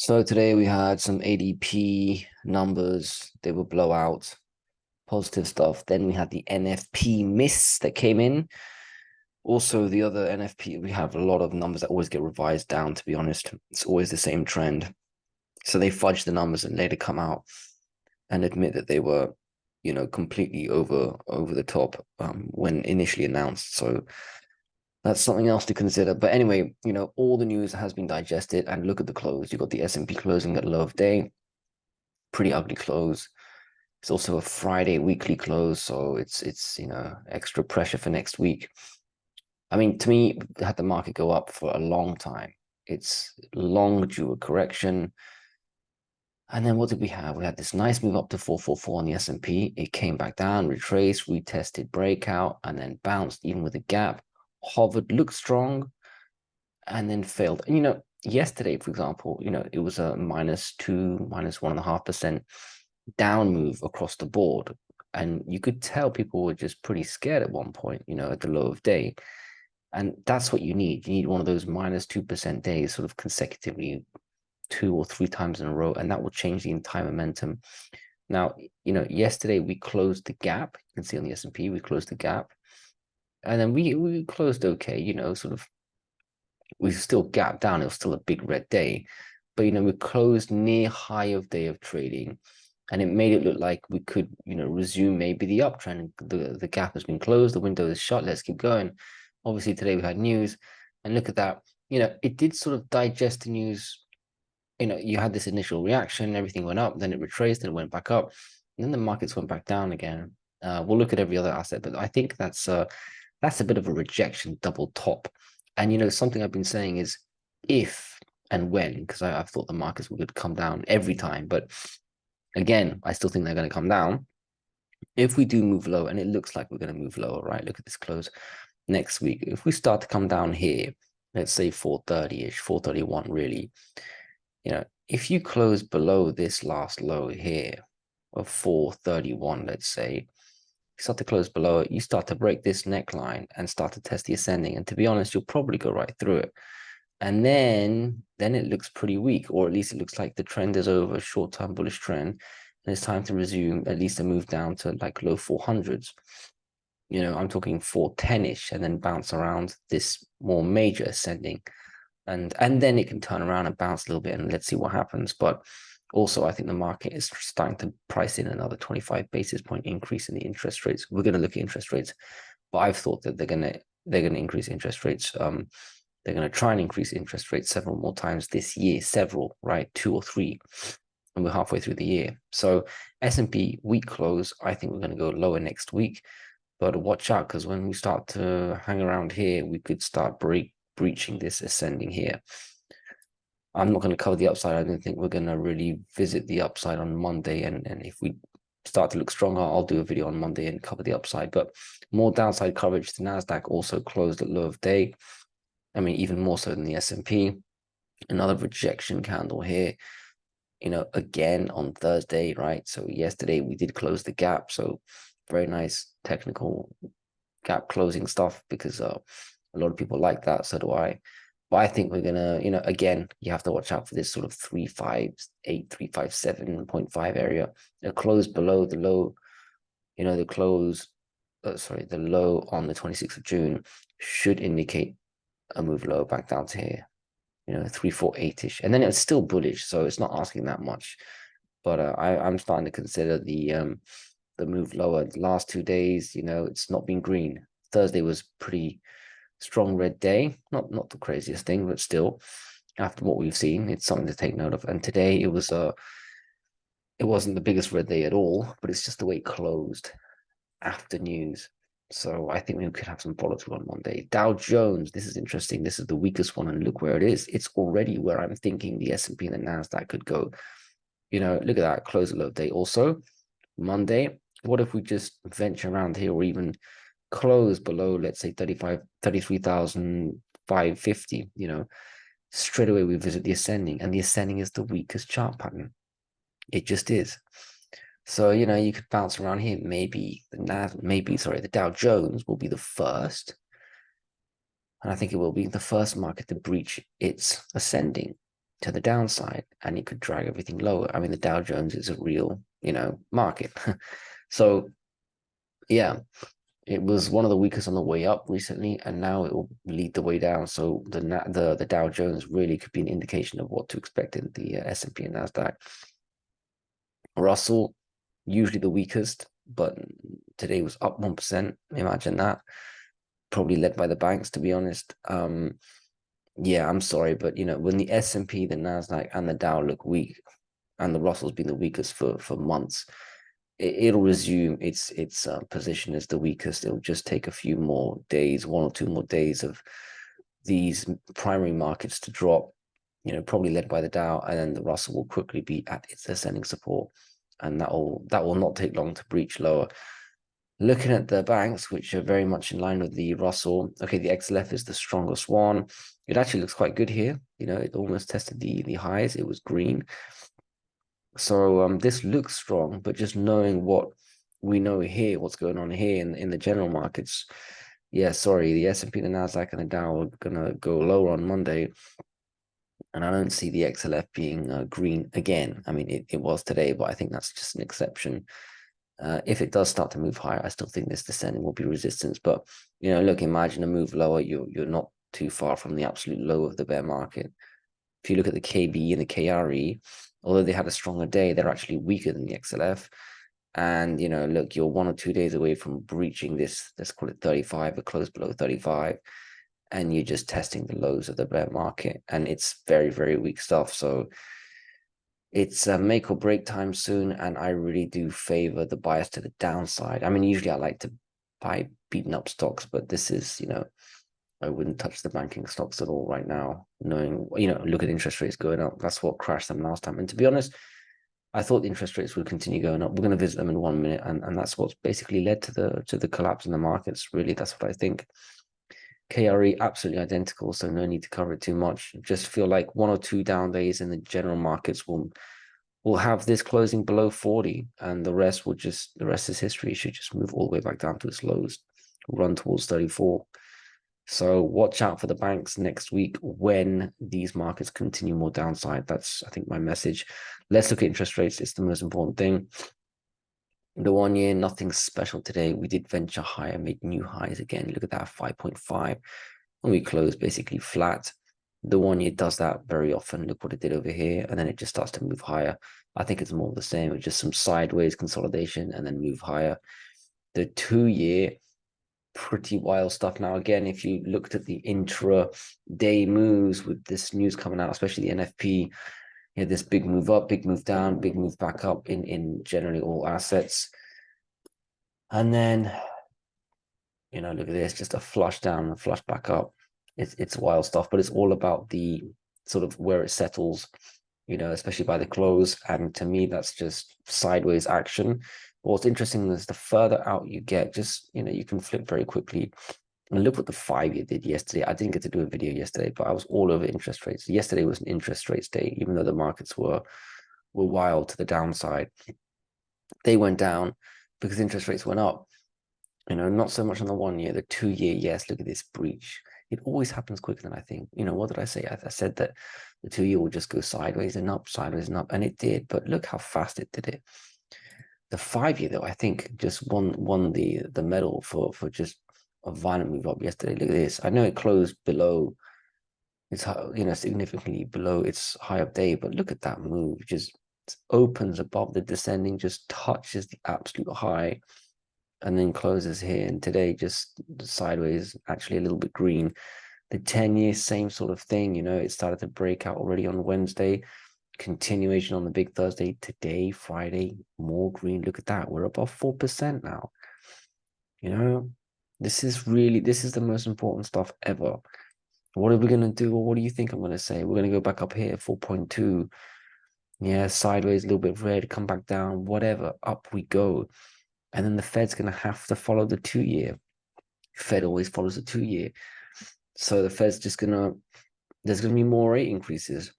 So today we had some ADP numbers. They were blowout, positive stuff. Then we had the NFP miss that came in. Also, the other NFP, we have a lot of numbers that always get revised down, to be honest. It's always the same trend. So they fudge the numbers and later come out and admit that they were, completely over the top when initially announced. So that's something else to consider. But anyway, all the news has been digested, and look at the close. You got the S&P closing at low of day, pretty ugly close. It's also a Friday weekly close, so it's extra pressure for next week. I mean, to me, had the market go up for a long time. It's long due a correction. And then what did we have? We had this nice move up to 444 on the S&P. It came back down, retraced, retested breakout, and then bounced even with a gap. Hovered, looked strong, and then failed. And yesterday, for example, it was a -2, -1.5% down move across the board. And you could tell people were just pretty scared at one point, at the low of day. And that's what you need. You need one of those -2% days sort of consecutively 2 or 3 times in a row, and that will change the entire momentum. Now, yesterday we closed the gap. You can see on the S&P, we closed the gap. And then we closed okay, sort of we still gapped down. It was still a big red day, but we closed near high of day of trading, and it made it look like we could resume maybe the uptrend. The gap has been closed, the window is shut, let's keep going. Obviously today we had news, and look at that. It did sort of digest the news. You had this initial reaction, everything went up, then it retraced and it went back up, and then the markets went back down again. We'll look at every other asset, but I think that's a bit of a rejection double top. And something I've been saying is if and when, because I've thought the markets would come down every time, but again, I still think they're going to come down. If we do move low, and it looks like we're going to move lower, right? Look at this close next week. If we start to come down here, let's say 430-ish, 431 really, if you close below this last low here of 431, let's say, you start to close below it, you start to break this neckline and start to test the ascending. And to be honest, you'll probably go right through it. And then it looks pretty weak, or at least it looks like the trend is over, short-term bullish trend. And it's time to resume at least a move down to like low 400s. I'm talking 410-ish, and then bounce around this more major ascending. And then it can turn around and bounce a little bit, and let's see what happens. But also, I think the market is starting to price in another 25 basis point increase in the interest rates. We're going to look at interest rates, but I've thought that they're going to increase interest rates. They're going to try and increase interest rates several more times this year, right? 2 or 3, and we're halfway through the year. So S&P week close, I think we're going to go lower next week. But watch out, because when we start to hang around here, we could start breaching this ascending here. I'm not going to cover the upside. I don't think we're going to really visit the upside on Monday. And if we start to look stronger, I'll do a video on Monday and cover the upside. But more downside coverage. The Nasdaq also closed at low of day. I mean, even more so than the S&P. Another rejection candle here. Again on Thursday, right? So yesterday we did close the gap. So very nice technical gap closing stuff, because a lot of people like that. So do I. But I think we're gonna, again, you have to watch out for this sort of 358, 357.5 area. A close below the low, the close, the low on the 26th of June should indicate a move lower back down to here, 348-ish. And then it's still bullish, so it's not asking that much. But I'm starting to consider the move lower. The last 2 days, it's not been green. Thursday was pretty strong red day, not the craziest thing, but still, after what we've seen, it's something to take note of. And today it wasn't the biggest red day at all, but it's just the way it closed after news. So I think we could have some volatility on Monday. Dow Jones, this is interesting. This is the weakest one, and look where it is. It's already where I'm thinking the S&P and the Nasdaq could go. Look at that, close a low day. Also, Monday, what if we just venture around here, or even close below, let's say 33,550, straight away we visit the ascending, and the ascending is the weakest chart pattern. It just is. So, you could bounce around here. Maybe the Dow Jones will be the first. And I think it will be the first market to breach its ascending. to the downside, and it could drag everything lower. I mean, the Dow Jones is a real, market. So yeah, it was one of the weakest on the way up recently, and now it will lead the way down. So the Dow Jones really could be an indication of what to expect in the S&P and Nasdaq. Russell, usually the weakest, but today was up 1%. Imagine that. Probably led by the banks, to be honest. Yeah, I'm sorry, but when the S&P, the Nasdaq, and the Dow look weak, and the Russell's been the weakest for months, it'll resume its position as the weakest. It'll just take a few more days, 1 or 2 more days of these primary markets to drop, probably led by the Dow, and then the Russell will quickly be at its ascending support, and that will not take long to breach lower. Looking at the banks, which are very much in line with the Russell, okay, the XLF is the strongest one. It actually looks quite good here. It almost tested the highs. It was green. So this looks strong, but just knowing what we know here, what's going on here in the general markets, yeah, sorry, the S&P, the Nasdaq, and the Dow are gonna go lower on Monday, and I don't see the XLF being green again. I mean, it was today, but I think that's just an exception. If it does start to move higher, I still think this descending will be resistance. But look, imagine a move lower, you're not too far from the absolute low of the bear market. If you look at the KB and the KRE, although they had a stronger day, they're actually weaker than the XLF. And look, you're 1 or 2 days away from breaching this, let's call it 35, or close below 35, and you're just testing the lows of the bear market, and it's very, very weak stuff. So it's make or break time soon, and I really do favor the bias to the downside. I mean, usually I like to buy beaten up stocks, but this is, I wouldn't touch the banking stocks at all right now, knowing, look at interest rates going up. That's what crashed them last time. And to be honest, I thought the interest rates would continue going up. We're going to visit them in 1 minute, and that's what's basically led to the collapse in the markets. Really, that's what I think. KRE absolutely identical, so no need to cover it too much. Just feel like 1 or 2 down days in the general markets will have this closing below 40, and the rest is history. It should just move all the way back down to its lows, run towards 34. So watch out for the banks next week when these markets continue more downside. That's, I think, my message. Let's look at interest rates. It's the most important thing. The 1 year, nothing special today. We did venture higher, make new highs again. Look at that, 5.5. And we closed basically flat. The 1 year does that very often. Look what it did over here. And then it just starts to move higher. I think it's more of the same. It's just some sideways consolidation and then move higher. The 2 year, pretty wild stuff. Now, again, if you looked at the intra-day moves with this news coming out, especially the NFP, this big move up, big move down, big move back up in generally all assets. And then, look at this, just a flush down and flush back up. It's wild stuff, but it's all about the sort of where it settles, especially by the close. And to me, that's just sideways action. But what's interesting is the further out you get, just, you can flip very quickly. And look what the 5 year did yesterday. I didn't get to do a video yesterday, but I was all over interest rates. Yesterday was an interest rates day, even though the markets were wild to the downside. They went down because interest rates went up. Not so much on the 1 year, the 2 year. Yes, look at this breach. It always happens quicker than I think. What did I say? I said that the 2 year will just go sideways and up, and it did. But look how fast it did it. The 5 year, though, I think just won the medal for just a violent move up yesterday. Look at this. I know it closed below its, significantly below its high of day, but look at that move. Just opens above the descending, just touches the absolute high, and then closes here. And today just sideways, actually a little bit green. The 10 year, same sort of thing. It started to break out already on Wednesday. Continuation on the big Thursday. Today, Friday, more green. Look at that. We're above 4% now. This is the most important stuff ever. What are we going to do? Or what do you think I'm going to say? We're going to go back up here, 4.2. Yeah, sideways, a little bit red, come back down, whatever. Up we go. And then the Fed's going to have to follow the 2 year. Fed always follows the 2 year. So the Fed's just there's going to be more rate increases.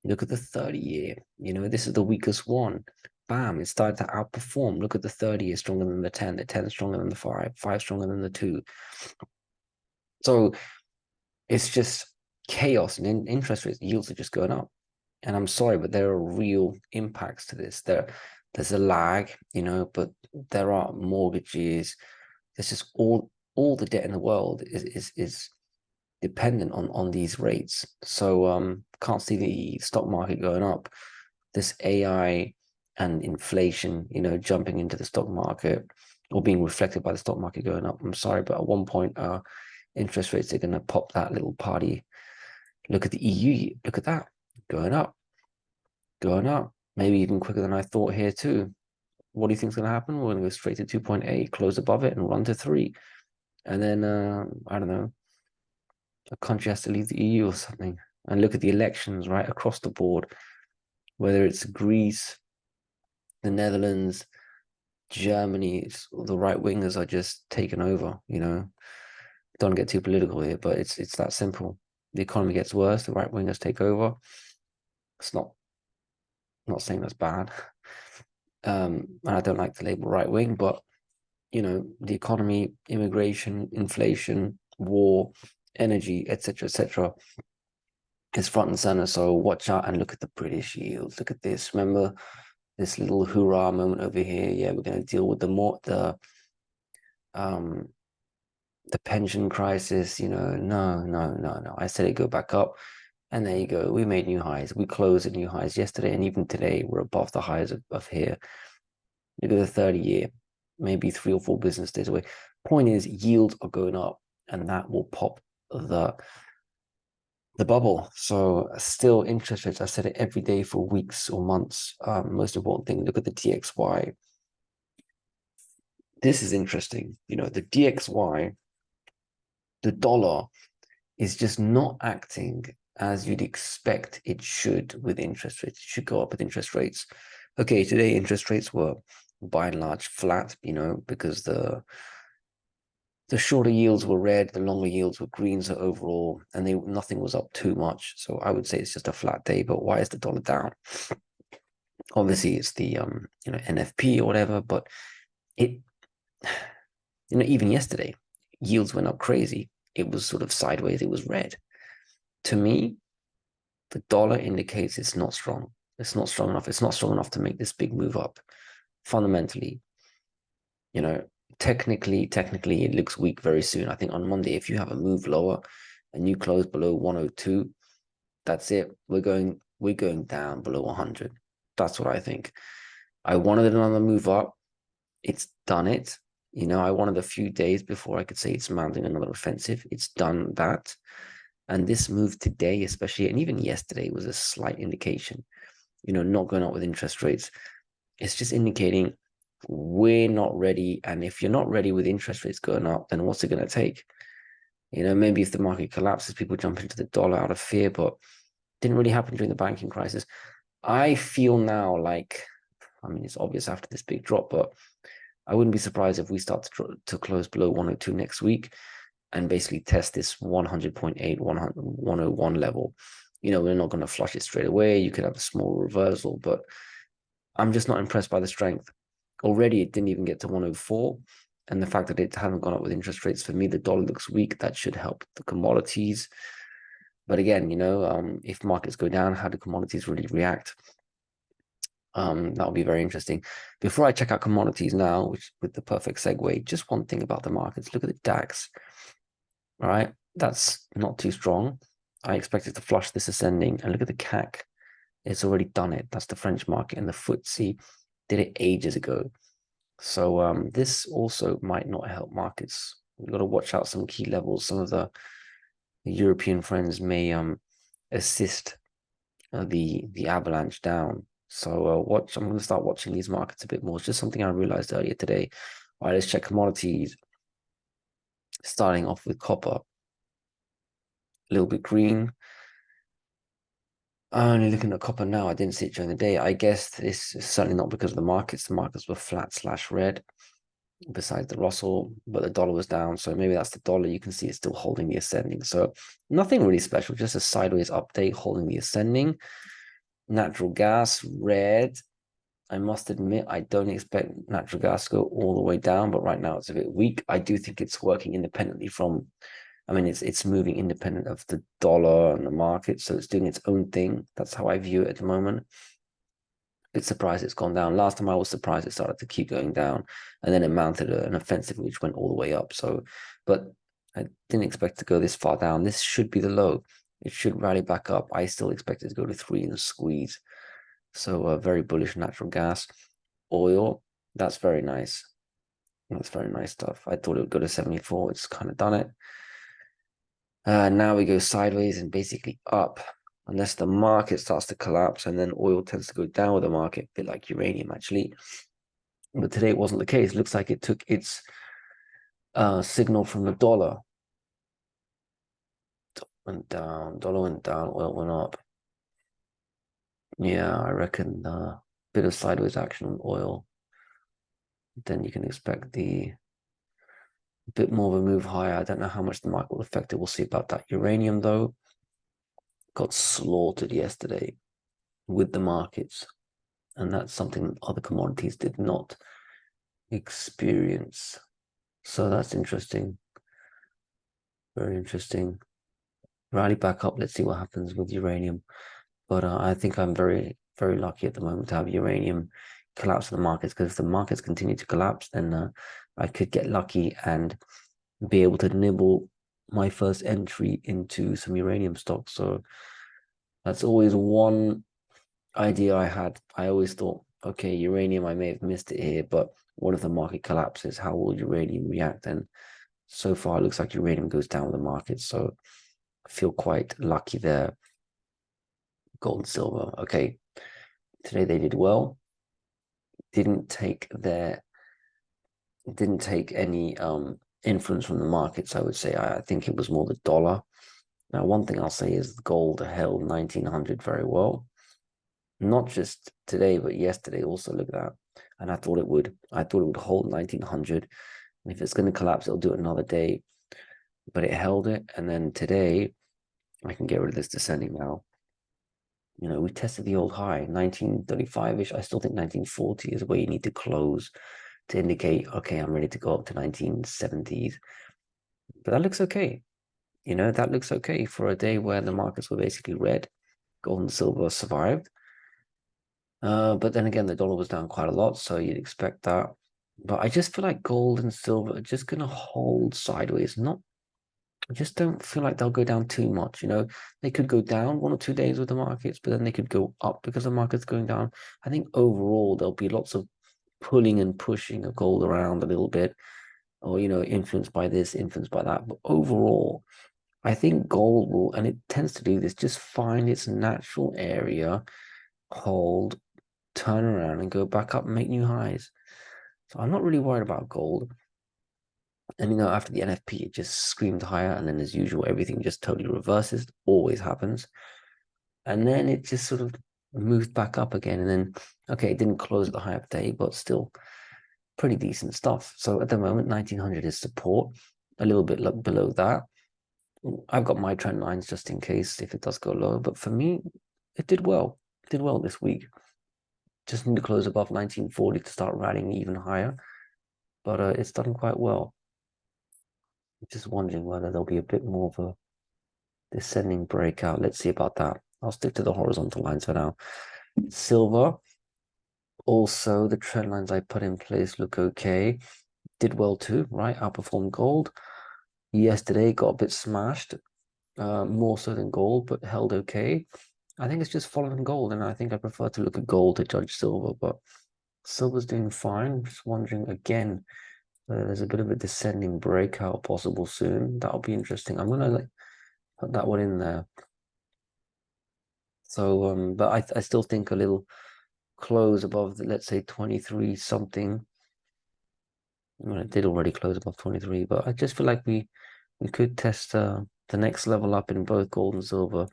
Look at the 30 year. This is the weakest one. Bam, it started to outperform. Look at the 30 year, stronger than the 10. The 10 stronger than the 5 stronger than the 2. So it's just chaos, and interest rates, yields are just going up. And I'm sorry, but there are real impacts to this. There's a lag, but there are mortgages. There's just all the debt in the world is dependent on these rates. So can't see the stock market going up. This AI and inflation, jumping into the stock market or being reflected by the stock market going up. I'm sorry, but at one point, interest rates are going to pop that little party. Look at the EU. Look at that, going up, going up. Maybe even quicker than I thought here too. What do you think is going to happen? We're going to go straight to 2.8, close above it, and run to 3. And then, I don't know, a country has to leave the EU or something. And look at the elections right across the board, whether it's Greece, the Netherlands, Germany, the right wingers are just taking over. Don't get too political here, but it's that simple. The economy gets worse, the right wingers take over. It's not saying that's bad. And I don't like the label right wing, but the economy, immigration, inflation, war, energy, etc., is front and center. So watch out and look at the British yields. Look at this. Remember this little hoorah moment over here? Yeah, we're going to deal with the pension crisis. No. I said it go back up, and there you go. We made new highs. We closed at new highs yesterday, and even today we're above the highs of here. Look at the 30-year, maybe 3 or 4 business days away. Point is, yields are going up, and that will pop the bubble. So still interest rates, I said it every day for weeks or months. Most important thing, look at the DXY. This is interesting. The DXY, the dollar is just not acting as you'd expect it should with interest rates. It should go up with interest rates. Okay, today interest rates were by and large flat, because the shorter yields were red, the longer yields were green. So overall, and nothing was up too much. So I would say it's just a flat day. But why is the dollar down? Obviously, it's the NFP or whatever. But it, even yesterday, yields went up crazy. It was sort of sideways. It was red. To me, the dollar indicates it's not strong. It's not strong enough. It's not strong enough to make this big move up. Fundamentally, technically, it looks weak very soon. I think on Monday, if you have a move lower and you close below 102, that's it. We're going down below 100. That's what I think. I wanted another move up. It's done it. I wanted a few days before I could say it's mounting another offensive. It's done that. And this move today, especially, and even yesterday, was a slight indication, not going up with interest rates. It's just indicating we're not ready. And if you're not ready with interest rates going up, then what's it going to take? Maybe if the market collapses, people jump into the dollar out of fear, but it didn't really happen during the banking crisis. I feel now like, it's obvious after this big drop, but I wouldn't be surprised if we start to close below 102 next week and basically test this 100.8, 101 level. We're not going to flush it straight away. You could have a small reversal, but I'm just not impressed by the strength. Already, it didn't even get to 104. And the fact that it hasn't gone up with interest rates, for me, the dollar looks weak. That should help the commodities. But again, if markets go down, how do commodities really react? That'll be very interesting. Before I check out commodities now, which with the perfect segue, just one thing about the markets. Look at the DAX. All right, that's not too strong. I expect it to flush this ascending. And look at the CAC. It's already done it. That's the French market, and the FTSE did it ages ago. So this also might not help markets. We've got to watch out some key levels. Some of the European friends may assist the avalanche down. So I'm going to start watching these markets a bit more. It's just something I realized earlier today. All right, let's check commodities. Starting off with copper. A little bit green. Only looking at copper now. I didn't see it during the day. I guess this is certainly not because of the markets. The markets were flat/red besides the Russell, but the dollar was down. So maybe that's the dollar. You can see it's still holding the ascending. So nothing really special, just a sideways update holding the ascending. Natural gas, red. I must admit, I don't expect natural gas to go all the way down, but right now it's a bit weak. I do think it's working independently from I mean, it's moving independent of the dollar and the market, so it's doing its own thing. That's how I view it at the moment. It's surprised it's gone down. Last time I was surprised it started to keep going down, and then it mounted an offensive which went all the way up. So, but I didn't expect to go this far down. This should be the low. It should rally back up. I still expect it to go to 3 and squeeze. So very bullish natural gas. Oil, that's very nice. That's very nice stuff. I thought it would go to 74. It's kind of done it. Now we go sideways and basically up, unless the market starts to collapse, and then oil tends to go down with the market, a bit like uranium actually. But today it wasn't the case. Looks like it took its signal from the dollar. Went down, dollar went down, oil went up. Yeah, I reckon a bit of sideways action on oil. Then you can expect the bit more of a move higher. I don't know how much the market will affect it. We'll see about that. Uranium, though, got slaughtered yesterday with the markets. And that's something other commodities did not experience. So that's interesting. Very interesting. Rally back up. Let's see what happens with uranium. But I think I'm very, very lucky at the moment to have uranium collapse in the markets, because if the markets continue to collapse, then I could get lucky and be able to nibble my first entry into some uranium stocks. So that's always one idea I had. I always thought, okay, uranium, I may have missed it here, but what if the market collapses? How will uranium react? And so far, it looks like uranium goes down with the market. So I feel quite lucky there. Gold and silver. Okay. Today they did well. Didn't take any influence from the markets, I would say. I think it was more the dollar. Now, one thing I'll say is gold held 1900 very well. Not just today, but yesterday also. Look at that. And I thought it would hold 1900. And if it's going to collapse, it'll do it another day. But it held it. And then today, I can get rid of this descending now. You know, we tested the old high, 1935-ish. I still think 1940 is where you need to close to indicate, okay, I'm ready to go up to 1970s. But that looks okay. You know, that looks okay for a day where the markets were basically red. Gold and silver survived. But then again, the dollar was down quite a lot, so you'd expect that. But I just feel like gold and silver are just going to hold sideways. I just don't feel like they'll go down too much. You know, they could go down 1 or 2 days with the markets, but then they could go up because the market's going down. I think overall there'll be lots of pulling and pushing of gold around a little bit, or, you know, influenced by this, influenced by that. But overall, I think gold will, and it tends to do this, just find its natural area, hold, turn around and go back up and make new highs. So I'm not really worried about gold. And, you know, after the NFP, it just screamed higher. And then as usual, everything just totally reverses. Always happens. And then it just sort of moved back up again. And then, okay, it didn't close at the high of the day, but still pretty decent stuff. So at the moment, 1900 is support, a little bit below that. I've got my trend lines just in case if it does go low. But for me, it did well. It did well this week. Just need to close above 1940 to start rallying even higher. But it's done quite well. Just wondering whether there'll be a bit more of a descending breakout. Let's see about that. I'll stick to the horizontal lines for now. Silver, also the trend lines I put in place look okay. Did well too, right? Outperformed gold. Yesterday got a bit smashed, more so than gold, but held okay. I think it's just following gold, and I think I prefer to look at gold to judge silver, but silver's doing fine. Just wondering again, there's a bit of a descending breakout possible soon. That'll be interesting. I'm gonna put that one in there. So, but I still think a little close above, let's say 23 something. Well, it did already close above 23, but I just feel like we could test the next level up in both gold and silver,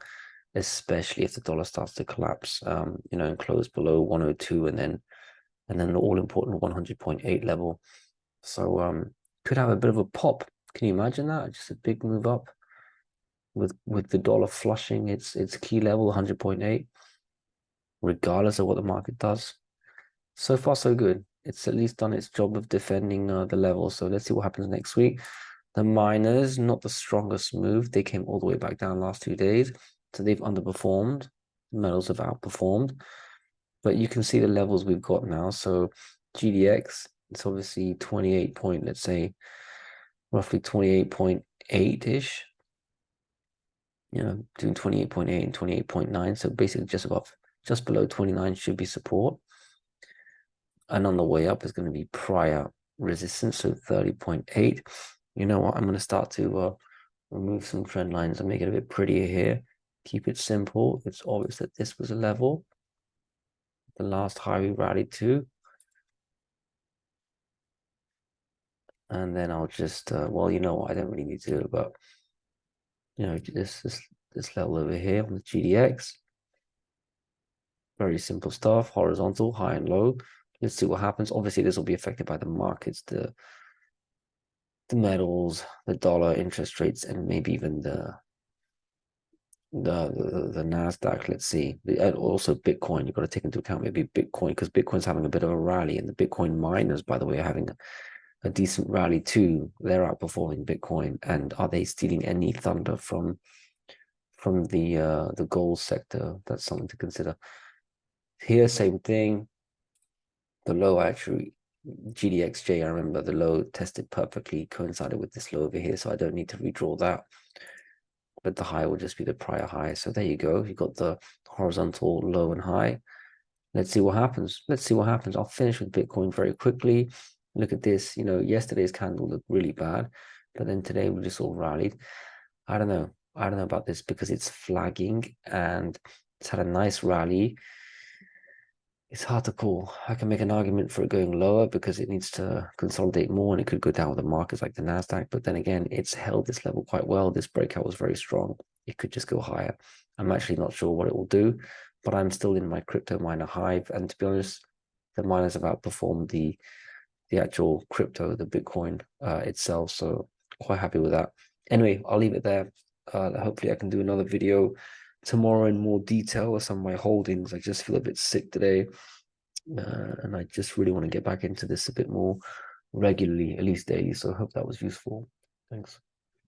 especially if the dollar starts to collapse. You know, and close below 102, and then the all important 100.8 level. So could have a bit of a pop. Can you imagine that? Just a big move up with the dollar flushing its key level 100.8, regardless of what the market does. So far, so good. It's at least done its job of defending the level. So let's see what happens next week. The miners, not the strongest move. They came all the way back down last 2 days. So they've underperformed. Metals have outperformed. But you can see the levels we've got now. So GDX, it's obviously 28 point, let's say, roughly 28.8-ish. You know, doing 28.8 and 28.9. So basically just below 29 should be support. And on the way up is going to be prior resistance, so 30.8. You know what? I'm going to start to remove some trend lines and make it a bit prettier here. Keep it simple. It's obvious that this was a level. The last high we rallied to. And then I'll just, well, you know what? I don't really need to do it, but, you know, this level over here on the GDX. Very simple stuff, horizontal, high and low. Let's see what happens. Obviously, this will be affected by the markets, the metals, the dollar, interest rates, and maybe even the Nasdaq. Let's see. And also Bitcoin. You've got to take into account maybe Bitcoin, because Bitcoin's having a bit of a rally, and the Bitcoin miners, by the way, are having a decent rally too. They're outperforming Bitcoin. And are they stealing any thunder from the gold sector? That's something to consider. Here, same thing. The low actually, GDXJ, I remember the low tested perfectly, coincided with this low over here, so I don't need to redraw that. But the high will just be the prior high. So there you go. You've got the horizontal low and high. Let's see what happens. Let's see what happens. I'll finish with Bitcoin very quickly. Look at this. You know, yesterday's candle looked really bad, but then today we just all rallied. I don't know. I don't know about this because it's flagging and it's had a nice rally. It's hard to call. I can make an argument for it going lower because it needs to consolidate more and it could go down with the markets like the Nasdaq. But then again, it's held this level quite well. This breakout was very strong. It could just go higher. I'm actually not sure what it will do, but I'm still in my crypto miner hive. And to be honest, the miners have outperformed the actual crypto, the Bitcoin itself. So quite happy with that. Anyway, I'll leave it there. Hopefully I can do another video tomorrow in more detail of some of my holdings. I just feel a bit sick today. And I just really want to get back into this a bit more regularly, at least daily. So I hope that was useful. Thanks.